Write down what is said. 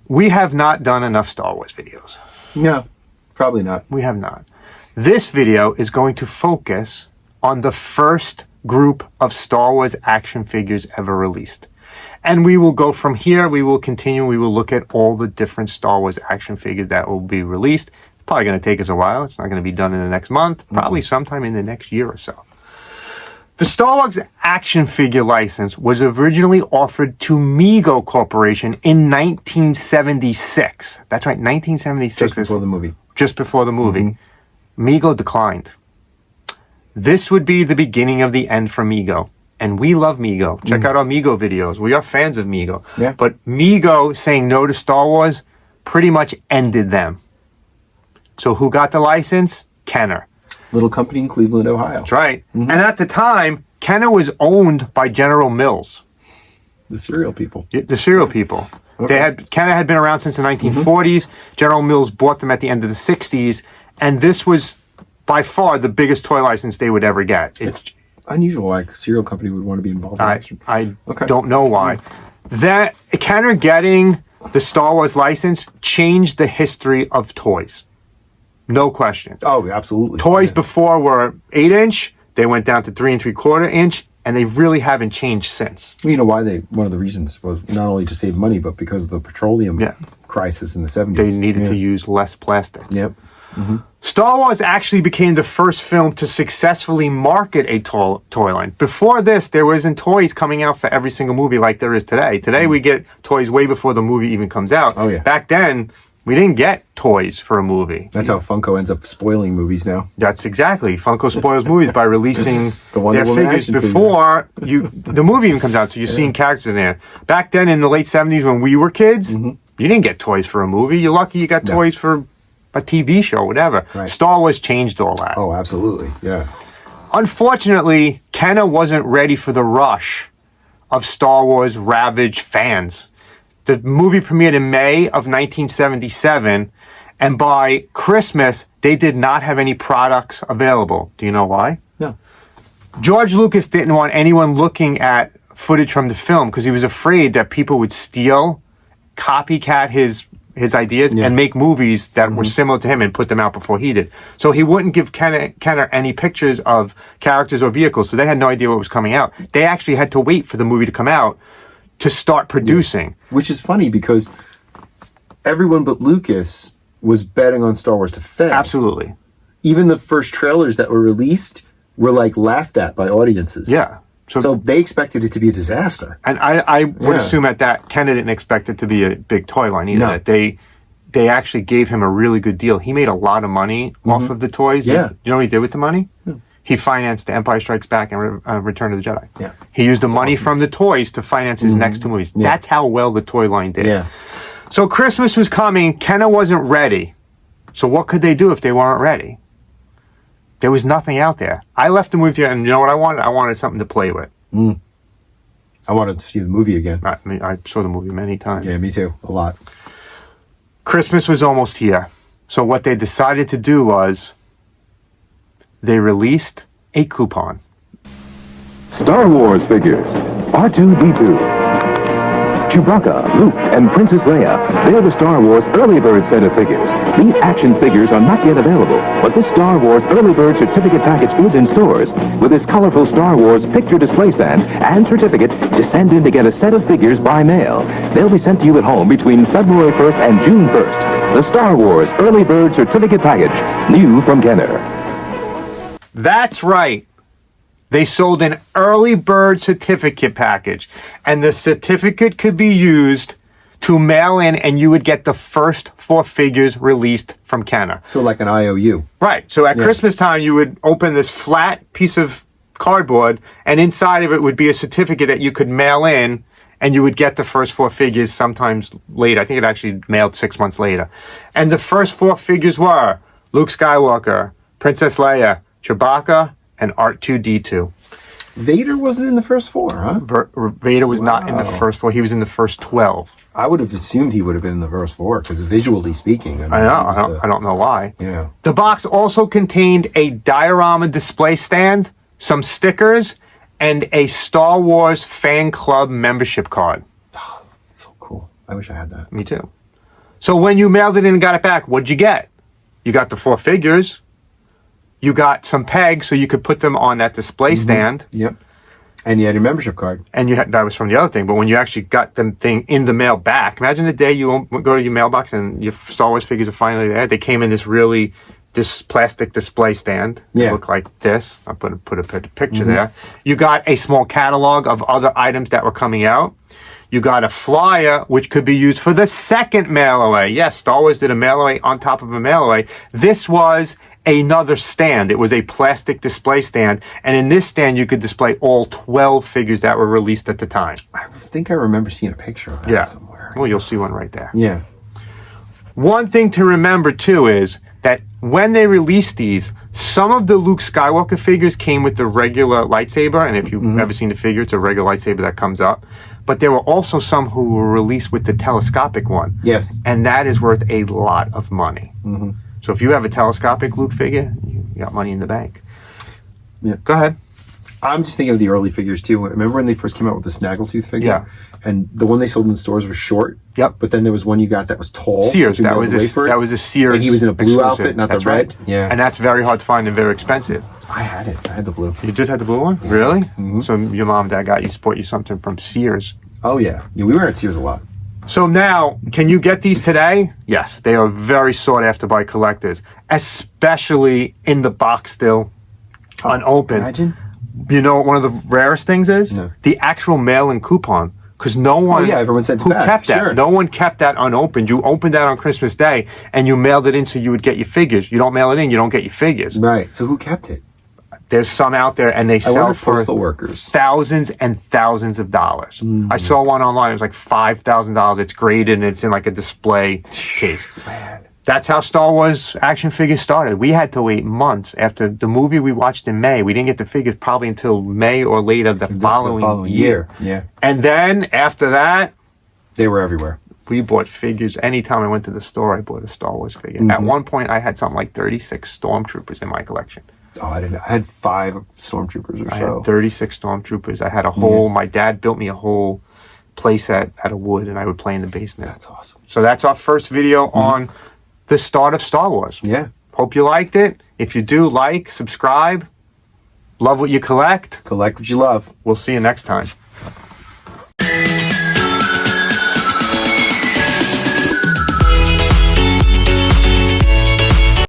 we have not done enough Star Wars videos. No, probably not. We have not. This video is going to focus on the first group of Star Wars action figures ever released. And we will go from here. We will continue. We will look at all the different Star Wars action figures that will be released. It's probably going to take us a while. It's not going to be done in the next month. Probably sometime in the next year or so. The Star Wars action figure license was originally offered to Mego Corporation in 1976. That's right, 1976. Just before the movie. Just before the movie. Mego declined. This would be the beginning of the end for Mego. And we love Mego. Check out our Mego videos. We are fans of Mego. Yeah. But Mego saying no to Star Wars pretty much ended them. So who got the license? Kenner. Little company in Cleveland, Ohio. That's right. And at the time, Kenner was owned by General Mills. The cereal people. The cereal people. Okay. Kenner had been around since the 1940s. General Mills bought them at the end of the 60s. And this was by far the biggest toy license they would ever get. It's unusual why a cereal company would want to be involved in action. I don't know why. That Kenner getting the Star Wars license changed the history of toys. No question. Oh, absolutely. Toys before were 8-inch. They went down to 3 3/4 inch, and they really haven't changed since. Well, you know why one of the reasons was not only to save money, but because of the petroleum crisis in the 70s. They needed to use less plastic. Yep. Star Wars actually became the first film to successfully market a toy line. Before this, there wasn't toys coming out for every single movie like there is today. Today, we get toys way before the movie even comes out. Oh, yeah. Back then, we didn't get toys for a movie. That's how Funko ends up spoiling movies now. That's exactly. Funko spoils movies by releasing Wonder their Woman figures action before the movie even comes out. So you're seeing characters in there. Back then, in the late 70s, when we were kids, you didn't get toys for a movie. You're lucky you got toys for a TV show, whatever. Right. Star Wars changed all that. Oh, absolutely. Yeah. Unfortunately, Kenner wasn't ready for the rush of Star Wars ravaged fans. The movie premiered in May of 1977, and by Christmas, they did not have any products available. Do you know why? No. George Lucas didn't want anyone looking at footage from the film because he was afraid that people would steal, copycat his ideas and make movies that were similar to him and put them out before he did. So he wouldn't give Kenner any pictures of characters or vehicles, so they had no idea what was coming out. They actually had to wait for the movie to come out to start producing. Yeah. Which is funny because everyone but Lucas was betting on Star Wars to fail. Absolutely. Even the first trailers that were released were like laughed at by audiences. Yeah. So they expected it to be a disaster. And I would assume at that, Kenner didn't expect it to be a big toy line either. No. They actually gave him a really good deal. He made a lot of money off of the toys. Yeah. You know what he did with the money? He financed The Empire Strikes Back and Return of the Jedi. Yeah. He used the money from the toys to finance his next two movies. Yeah. That's how well the toy line did. Yeah. So Christmas was coming. Kenner wasn't ready. So what could they do if they weren't ready? There was nothing out there. I left the movie theater, and you know what I wanted? I wanted something to play with. I wanted to see the movie again. I mean, I saw the movie many times. Yeah, me too. A lot. Christmas was almost here. So what they decided to do was they released a coupon. Star Wars figures. R2-D2. Chewbacca, Luke, and Princess Leia. They're the Star Wars Early Bird set of figures. These action figures are not yet available, but this Star Wars Early Bird certificate package is in stores. With this colorful Star Wars picture display stand and certificate to send in to get a set of figures by mail. They'll be sent to you at home between February 1st and June 1st. The Star Wars Early Bird certificate package, new from Kenner. That's right. They sold an early bird certificate package, and the certificate could be used to mail in, and you would get the first 4 figures released from Kenner. So like an IOU. Right. So at Christmas time, you would open this flat piece of cardboard, and inside of it would be a certificate that you could mail in, and you would get the first 4 figures sometimes later. I think it actually mailed 6 months later. And the first 4 figures were Luke Skywalker, Princess Leia, Chewbacca, and R2-D2. Vader wasn't in the first 4, huh? Vader was not in the first 4. He was in the first 12. I would have assumed he would have been in the first 4, because visually speaking, I know. I don't know why. You know. The box also contained a diorama display stand, some stickers, and a Star Wars fan club membership card. So cool. I wish I had that. Me too. So when you mailed it in and got it back, what'd you get? You got the 4 figures. You got some pegs so you could put them on that display stand. Yep. And you had your membership card. And that was from the other thing. But when you actually got the thing in the mail back, imagine the day you go to your mailbox and your Star Wars figures are finally there. They came in this plastic display stand. Yeah. It looked like this. I'll put a picture there. You got a small catalog of other items that were coming out. You got a flyer, which could be used for the second mail away. Yes, Star Wars did a mail away on top of a mail away. This was another stand. It was a plastic display stand. And in this stand, you could display all 12 figures that were released at the time. I think I remember seeing a picture of that somewhere. Well, you'll see one right there. Yeah. One thing to remember, too, is that when they released these, some of the Luke Skywalker figures came with the regular lightsaber. And if you've ever seen the figure, it's a regular lightsaber that comes up. But there were also some who were released with the telescopic one. Yes. And that is worth a lot of money. So if you have a telescopic Luke figure, you got money in the bank. Yeah. Go ahead. I'm just thinking of the early figures too. Remember when they first came out with the Snaggletooth figure? Yeah. And the one they sold in the stores was short. Yep. But then there was one you got that was tall. Sears. You That mailed was away for it. that was a Sears. And he was in a blue exclusive. outfit, not That's the red. right. Yeah. And that's very hard to find and very expensive. I had it. I had the blue. You did have the blue one? Really? So your mom and dad bought you something from Sears. Oh yeah. Yeah, we were at Sears a lot. So now, can you get these today? Yes, they are very sought after by collectors, especially in the box still, unopened. Imagine. You know what one of the rarest things is? No. The actual mail-in coupon. Because no one everyone sent it who back. kept that. Sure. No one kept that unopened. You opened that on Christmas Day and you mailed it in so you would get your figures. You don't mail it in, you don't get your figures. Right. So who kept it? There's some out there and they I sell wonder for postal workers. thousands and thousands of dollars. I saw one online. It was like $5,000. It's graded and it's in like a display case. Man. That's how Star Wars action figures started. We had to wait months after the movie we watched in May. We didn't get the figures probably until May or later the following year. Yeah. And then after that, They were everywhere. we bought figures. Anytime I went to the store, I bought a Star Wars figure. At one point, I had something like 36 Stormtroopers in my collection. Oh, I didn't. I had 5 stormtroopers or I so. had 36 Stormtroopers. I had a whole, my dad built me a whole playset out of wood and I would play in the basement. That's awesome. So that's our first video on the start of Star Wars. Yeah. Hope you liked it. If you do, like, subscribe. Love what you collect. Collect what you love. We'll see you next time.